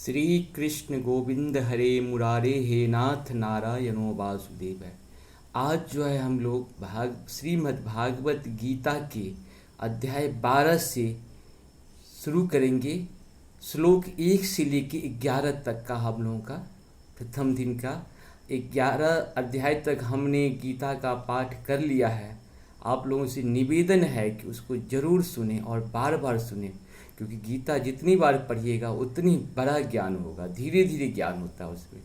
श्री कृष्ण गोविंद हरे मुरारे हे नाथ नारायणो वासुदेव है। आज जो है हम लोग श्रीमद् भागवत गीता के अध्याय 12 से शुरू करेंगे। श्लोक 1 से लेके 11 तक का हम लोगों का प्रथम दिन का 11 अध्याय तक हमने गीता का पाठ कर लिया है। आप लोगों से निवेदन है कि उसको ज़रूर सुने और बार बार सुने, क्योंकि गीता जितनी बार पढ़िएगा उतनी बड़ा ज्ञान होगा। धीरे धीरे ज्ञान होता है उसमें।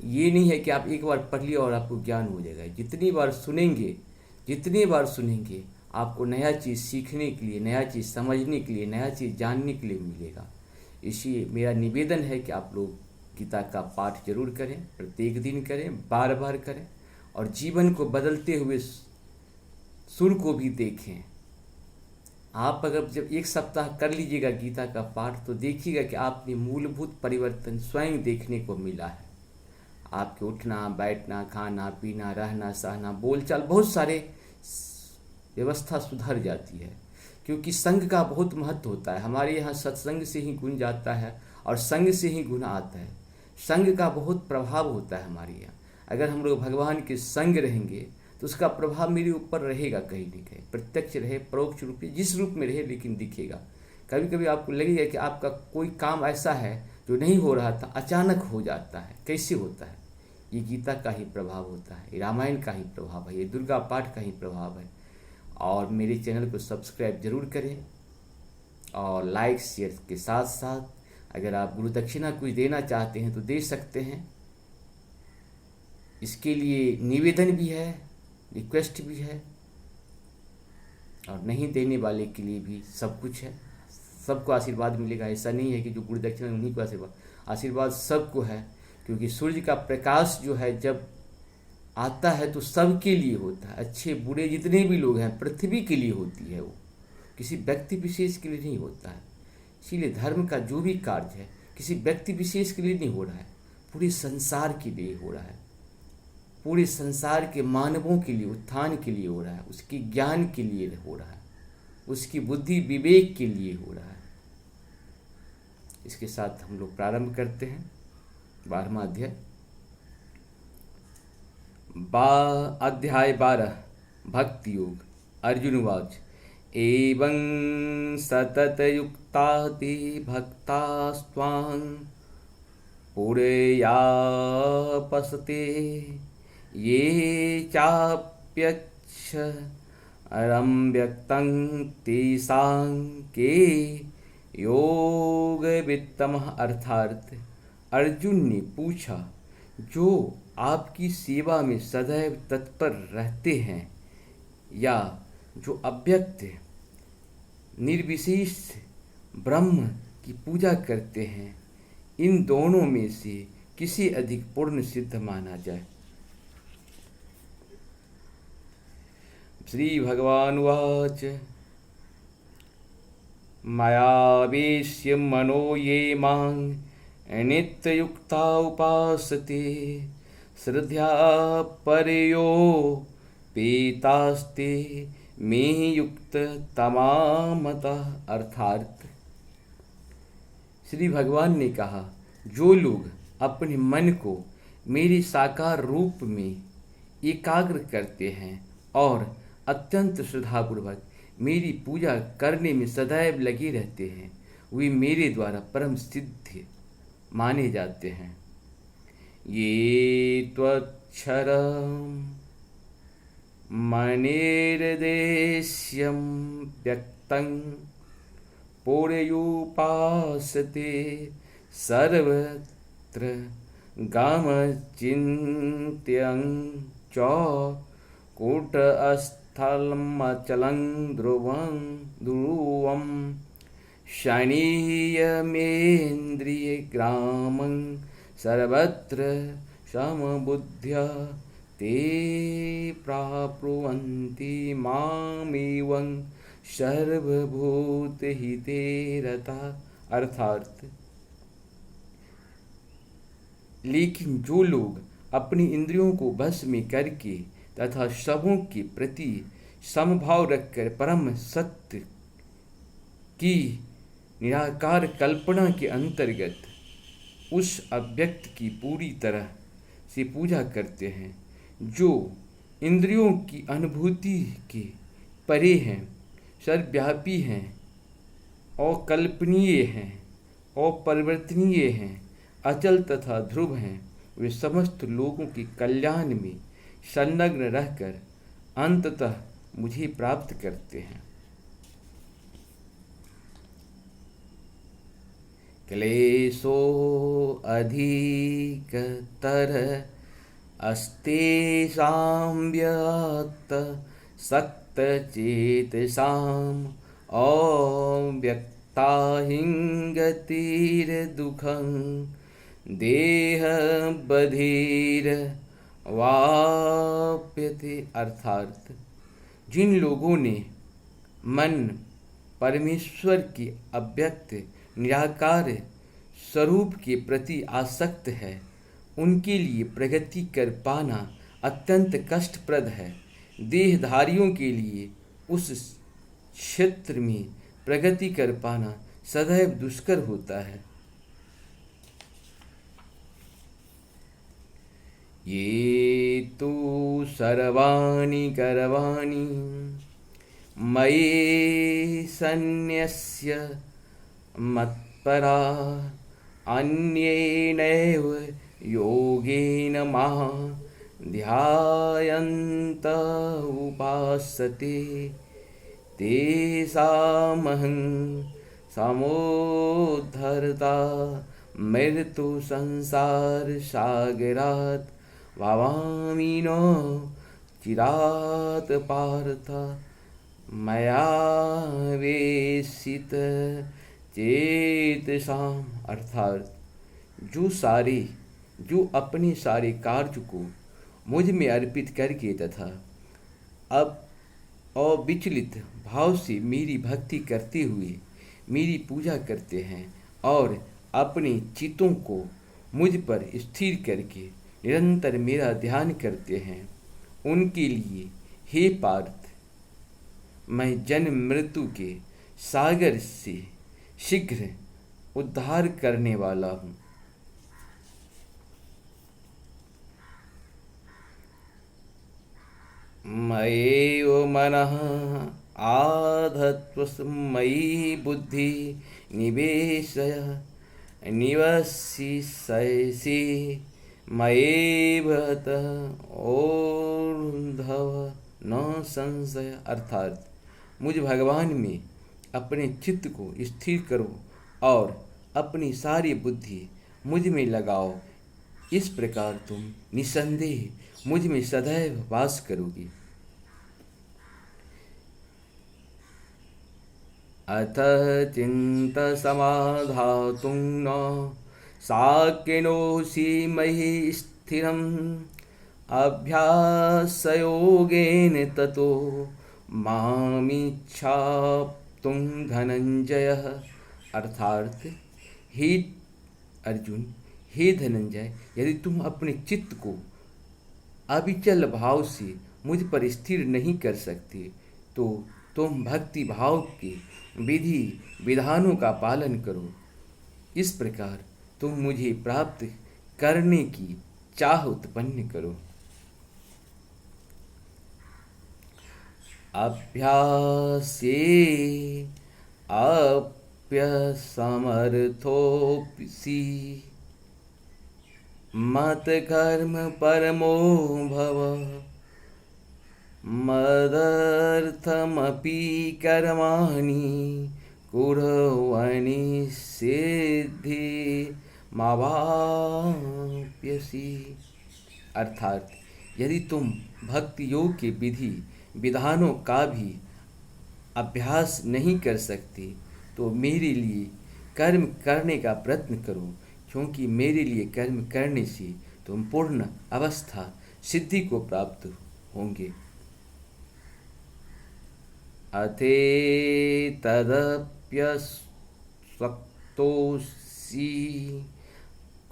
ये नहीं है कि आप एक बार पढ़ लिया और आपको ज्ञान हो जाएगा। जितनी बार सुनेंगे आपको नया चीज़ सीखने के लिए, नया चीज़ समझने के लिए, नया चीज़ जानने के लिए मिलेगा। इसलिए मेरा निवेदन है कि आप लोग गीता का पाठ जरूर करें, प्रत्येक दिन करें, बार बार करें और जीवन को बदलते हुए सुर को भी देखें। आप अगर जब एक सप्ताह कर लीजिएगा गीता का पाठ तो देखिएगा कि आपने मूलभूत परिवर्तन स्वयं देखने को मिला है। आपके उठना बैठना, खाना पीना, रहना सहना, बोलचाल, बहुत सारे व्यवस्था सुधर जाती है, क्योंकि संघ का बहुत महत्व होता है। हमारे यहाँ सत्संग से ही गुण जाता है और संघ से ही गुण आता है। संघ का बहुत प्रभाव होता है हमारे यहाँ। अगर हम लोग भगवान के संग रहेंगे तो उसका प्रभाव मेरे ऊपर रहेगा, कहीं न कहीं प्रत्यक्ष रहे परोक्ष रूप में, जिस रूप में रहे लेकिन दिखेगा। कभी कभी आपको लगेगा कि आपका कोई काम ऐसा है जो नहीं हो रहा था, अचानक हो जाता है। कैसे होता है? ये गीता का ही प्रभाव होता है, ये रामायण का ही प्रभाव है, ये दुर्गा पाठ का ही प्रभाव है। और मेरे चैनल को सब्सक्राइब जरूर करें और लाइक शेयर के साथ साथ अगर आप गुरु दक्षिणा कुछ देना चाहते हैं तो दे सकते हैं। इसके लिए निवेदन भी है, रिक्वेस्ट भी है, और नहीं देने वाले के लिए भी सब कुछ है। सबको आशीर्वाद मिलेगा। ऐसा नहीं है कि जो गुरु दक्षिणा उन्हीं को आशीर्वाद सबको है, क्योंकि सूर्य का प्रकाश जो है जब आता है तो सबके लिए होता है। अच्छे बुरे जितने भी लोग हैं पृथ्वी के लिए होती है, वो किसी व्यक्ति विशेष के लिए नहीं होता है। इसीलिए धर्म का जो भी कार्य है किसी व्यक्ति विशेष के लिए नहीं हो रहा है, पूरे संसार के लिए हो रहा है। पूरे संसार के मानवों के लिए, उत्थान के लिए हो रहा है, उसके ज्ञान के लिए हो रहा है, उसकी बुद्धि विवेक के लिए हो रहा है। इसके साथ हम लोग प्रारंभ करते हैं 12वां अध्याय। अध्याय 12 भक्ति योग। अर्जुन उवाच एवं सतत युक्ता ते भक्तास्त्वां पुरयापसते ये चाप्यच्छ अरम व्यक्तं तेषां के योग वित्तमः। अर्थात अर्जुन ने पूछा, जो आपकी सेवा में सदैव तत्पर रहते हैं या जो अव्यक्त निर्विशेष ब्रह्म की पूजा करते हैं, इन दोनों में से किसे अधिक पूर्ण सिद्ध माना जाए। श्री भगवान वाच मयावेश्य मनो ये मां नित्ययुक्ता उपासते श्रद्धा परयो पेतास्ते मे युक्त तमामता। अर्थात श्री भगवान ने कहा, जो लोग अपने मन को मेरे साकार रूप में एकाग्र करते हैं और अत्यंत श्रद्धापूर्वक मेरी पूजा करने में सदैव लगे रहते हैं, वे मेरे द्वारा परम सिद्ध माने जाते हैं। ये त्वक्षरम मनिर्देश्यम व्यक्तं पुरयुपासते सर्वत्र गमचिन्त्यं च कूटस्थलमचलं ध्रुवं शनीयमेन्द्रियग्रामं सर्वत्र समबुद्ध्या ते प्राप्नुवन्ति मामेवं सर्वभूतहिते रता। अर्थात लेकिन जो लोग अपनी इंद्रियों को वश में करके तथा सबों के प्रति समभाव रखकर परम सत्य की निराकार कल्पना के अंतर्गत उस अव्यक्त की पूरी तरह से पूजा करते हैं, जो इंद्रियों की अनुभूति के परे हैं, सर्वव्यापी हैं, अकल्पनीय हैं, अपरिवर्तनीय हैं, अचल तथा ध्रुव हैं। वे समस्त लोगों के कल्याण में संलग्न रहकर अंततः मुझे प्राप्त करते हैं। क्लेशो अधिकतर अस्तेषां व्यक्त सक्तचेतसाम् अव्यक्ता हिंगतिर्दुःखं देहबधिर्वाप्यते। अर्थात जिन लोगों ने मन परमेश्वर के अव्यक्त निराकार स्वरूप के प्रति आसक्त है, उनके लिए प्रगति कर पाना अत्यंत कष्टप्रद है। देहधारियों के लिए उस क्षेत्र में प्रगति कर पाना सदैव दुष्कर होता है। ये तो सर्वाणि कर्माणि मयि सन्न्यस्य मत्परा अन्येनैव योगेन मां ध्यायन्त उपासते तेषामहं समोद्धर्ता मृत्यु संसार सागरात् भवामि न चिरात् पार्थ मया वेशित चेतसाम्। अर्थात जो अपने सारे कार्य को मुझ में अर्पित करके तथा अब अविचलित भाव से मेरी भक्ति करते हुए मेरी पूजा करते हैं और अपने चित्तों को मुझ पर स्थिर करके निरंतर मेरा ध्यान करते हैं, उनके लिए हे पार्थ मैं जन्म मृत्यु के सागर से शीघ्र उद्धार करने वाला हूँ। मयैव मनः आधत्स्व मयि बुद्धि निवेशय निवसिष्यसि मयैव ऊर्ध्व न संशय। अर्थात मुझ भगवान में अपने चित्त को स्थिर करो और अपनी सारी बुद्धि मुझ में लगाओ, इस प्रकार तुम निसंदेह मुझ में सदैव वास करोगी। अथ चिंत समाधातुं न साक्यनोषि मयि स्थिरम् अभ्यासयोगेन ततो मामिच्छाप्तुं धनंजय। अर्थात हे अर्जुन, हे धनंजय, यदि तुम अपने चित्त को अविचल भाव से मुझ पर स्थिर नहीं कर सकते तो तुम भक्ति भाव के विधि विधानों का पालन करो। इस प्रकार तुम मुझे प्राप्त करने की चाह उत्पन्न करो। अभ्यासे अप्यसमर्थोऽसि मत्कर्म परमो भव मदर्थमपि कर्माणि कुर्वन्नि सिद्धिमवाप्स्यसि। अर्थात यदि तुम भक्ति योग के विधि विधानों का भी अभ्यास नहीं कर सकते तो मेरे लिए कर्म करने का प्रयत्न करो, क्योंकि मेरे लिए कर्म करने से तुम पूर्ण अवस्था सिद्धि को प्राप्त होंगे। अथेतदप्यस्वक्तोऽसि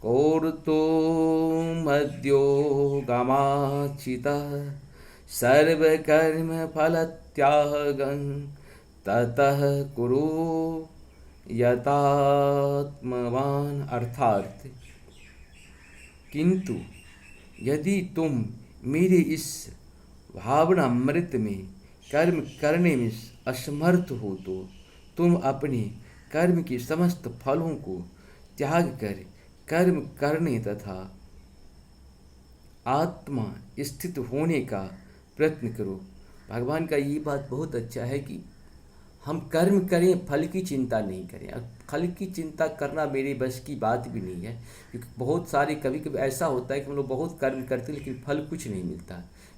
कौर्तुमद्योगमाचितः सर्वकर्मफलत्यागं ततः कुरु यतात्मवान्। अर्थात किंतु यदि तुम मेरे इस भावनामृत में कर्म करने में असमर्थ हो तो तुम अपने कर्म के समस्त फलों को त्याग कर कर्म करने तथा आत्मा स्थित होने का प्रयत्न करो। भगवान का ये बात बहुत अच्छा है कि हम कर्म करें, फल की चिंता नहीं करें। और फल की चिंता करना मेरे बस की बात भी नहीं है, क्योंकि बहुत सारे कभी कभी ऐसा होता है कि हम लोग बहुत कर्म करते हैं लेकिन फल कुछ नहीं मिलता।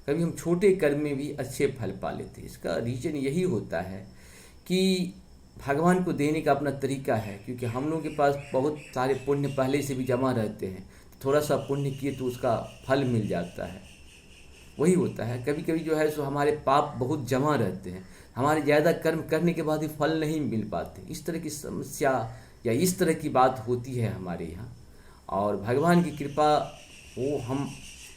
कभी हम छोटे कर्म में भी अच्छे फल पा लेते हैं। इसका रीज़न यही होता है कि भगवान को देने का अपना तरीका है, क्योंकि हम लोगों के पास बहुत सारे पुण्य पहले से भी जमा रहते हैं। थोड़ा सा पुण्य किए तो उसका फल मिल जाता है। वही होता है, कभी कभी जो है सो हमारे पाप बहुत जमा रहते हैं, हमारे ज़्यादा कर्म करने के बाद भी फल नहीं मिल पाते। इस तरह की समस्या या इस तरह की बात होती है हमारे यहाँ। और भगवान की कृपा हो, हम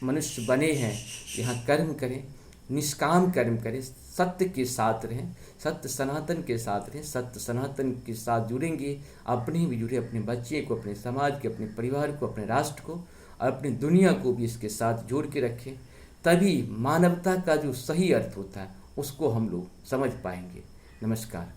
मनुष्य बने हैं, यहाँ कर्म करें, निष्काम कर्म करें, सत्य के साथ रहें, सत्य सनातन के साथ रहें। सत्य सनातन के साथ जुड़ेंगे, अपने भी जुड़े, अपने बच्चे को, अपने समाज के, अपने परिवार को, अपने राष्ट्र को और अपनी दुनिया को भी इसके साथ जोड़ के रखें। तभी मानवता का जो सही अर्थ होता है उसको हम लोग समझ पाएंगे। नमस्कार।